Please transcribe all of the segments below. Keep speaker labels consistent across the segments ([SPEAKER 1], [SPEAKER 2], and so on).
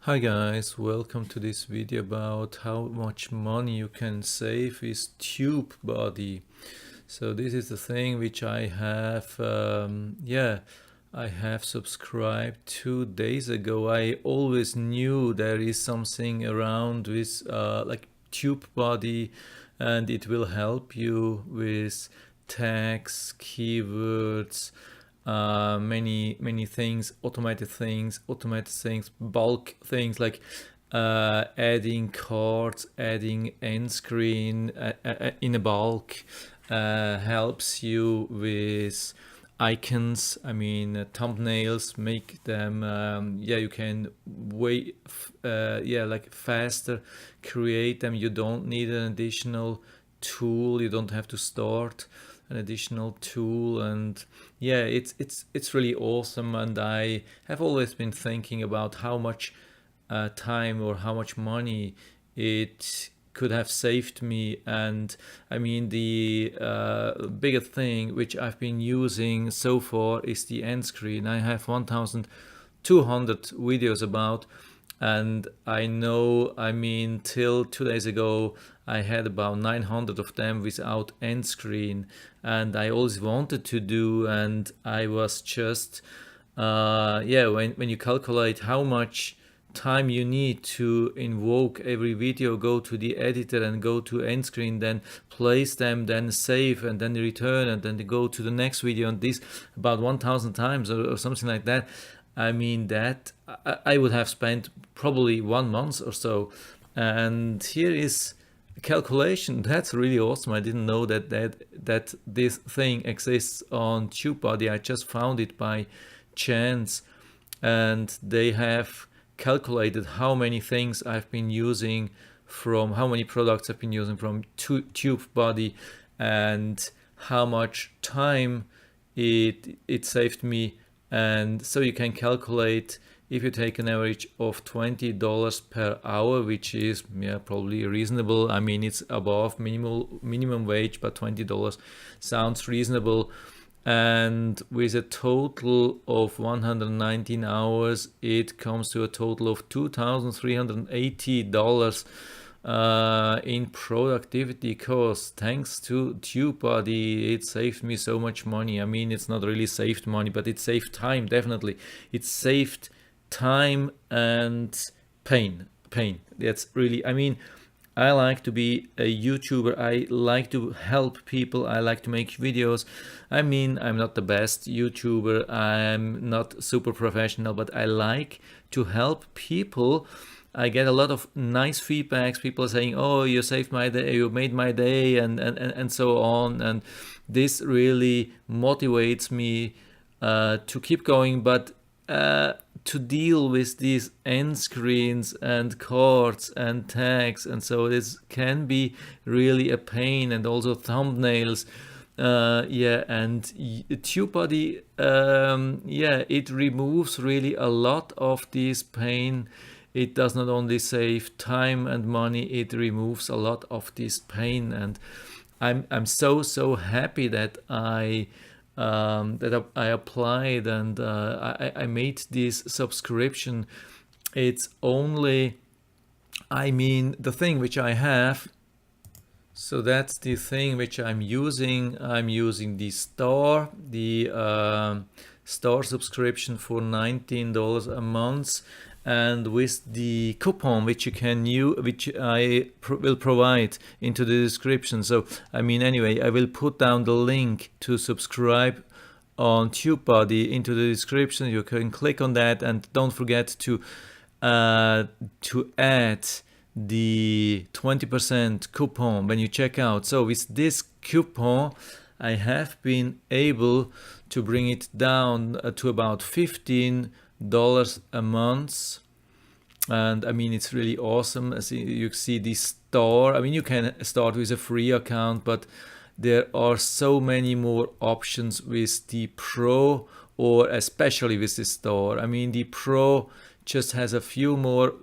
[SPEAKER 1] Hi guys, welcome to this video about how much money you can save with TubeBuddy. So this is the thing which I have, I have subscribed 2 days ago. I always knew there is something around with like TubeBuddy, and it will help you with tags, keywords, many things, automated things, bulk things like adding cards, adding end screen in a bulk, helps you with icons, thumbnails, make them you can like faster create them. You don't need an additional tool, you don't have to start an additional tool, and yeah, it's really awesome. And I have always been thinking about how much time or how much money it could have saved me. And the biggest thing which I've been using so far is the end screen. I have 1200 videos about, and I know, till 2 days ago I had about 900 of them without end screen, and I always wanted to do, and I was just when you calculate how much time you need to invoke every video, go to the editor and go to end screen, then place them, then save, and then return, and then go to the next video, and this about 1000 times or something like that. That I would have spent probably 1 month or so. And here is a calculation. That's really awesome. I didn't know that this thing exists on TubeBuddy. I just found it by chance, and they have calculated how many things I've been using from, how many products I've been using from TubeBuddy, and how much time it saved me. And so you can calculate, if you take an average of $20 per hour, which is probably reasonable. It's above minimum wage, but $20 sounds reasonable. And with a total of 119 hours, it comes to a total of $2,380 in productivity costs. Thanks to TubeBuddy, it saved me so much money. It's not really saved money, but it saved time, definitely. It saved time and pain. That's really, I like to be a YouTuber. I like to help people. I like to make videos. I'm not the best YouTuber. I'm not super professional, but I like to help people. I get a lot of nice feedbacks. People saying, "Oh, you saved my day. You made my day," and so on. And this really motivates me to keep going. But to deal with these end screens and cards and tags, and so this can be really a pain, and also thumbnails. And TubeBuddy, it removes really a lot of this pain. It does not only save time and money, it removes a lot of this pain. And I'm so happy that I applied, and I made this subscription. It's only, the thing which I have. So that's the thing which I'm using. I'm using the star subscription for $19 a month, and with the coupon which you can use, which I will provide into the description. So anyway, I will put down the link to subscribe on TubeBuddy into the description. You can click on that, and don't forget to add the 20% coupon when you check out. So with this coupon, I have been able to bring it down to about $15 a month. And it's really awesome. As you see, the store, you can start with a free account, but there are so many more options with the Pro, or especially with the store. The Pro just has a few more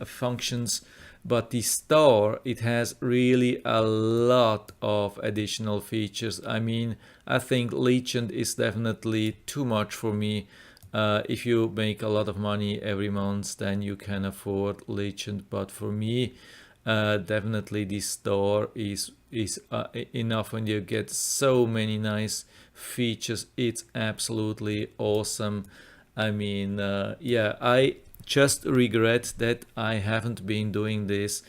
[SPEAKER 1] functions, but the store, it has really a lot of additional features. I think Legend is definitely too much for me. If you make a lot of money every month, then you can afford Legend. But for me, definitely this store is enough, and you get so many nice features. It's absolutely awesome. I mean, yeah, I just regret that I haven't been doing this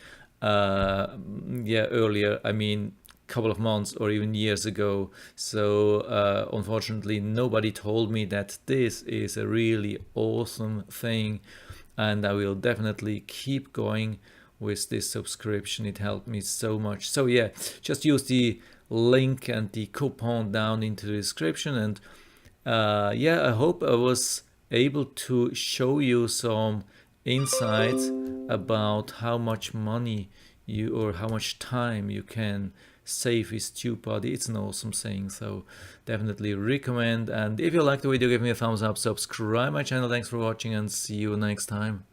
[SPEAKER 1] earlier. I mean, couple of months or even years ago. So unfortunately, nobody told me that this is a really awesome thing, and I will definitely keep going with this subscription. It helped me so much. So yeah, just use the link and the coupon down into the description. And I hope I was able to show you some insights about how much money you or how much time you can save with TubeBuddy. It's an awesome thing, so definitely recommend. And if you like the video, give me a thumbs up, subscribe my channel. Thanks for watching, and see you next time.